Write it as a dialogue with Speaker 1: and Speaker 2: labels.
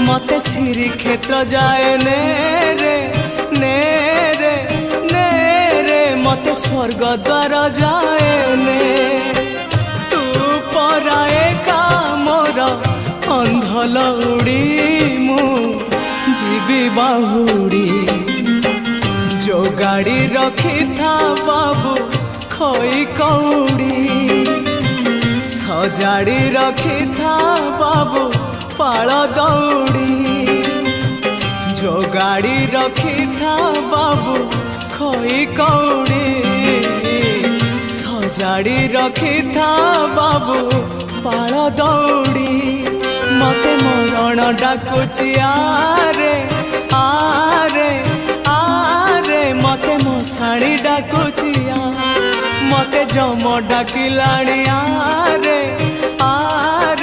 Speaker 1: मते श्री क्षेत्र जाए ने रे ने रे ने रे मते स्वर्ग द्वार जाए ने तू पराए का मोर अंधलौड़ी मु जीवी बाहुड़ी जो गाड़ी रखी था बाबू खोई कौड़ी सजाड़ी रखी था बाबू पाल दौड़ी जो गाड़ी रखी था बाबू खोई कौड़ी सजाड़ी रखी था बाबू पाल दौड़ी मते मरण डाकुची आरे आरे आरे मते मशाणी डाकुची मते जम डाकिलाणी आरे आरे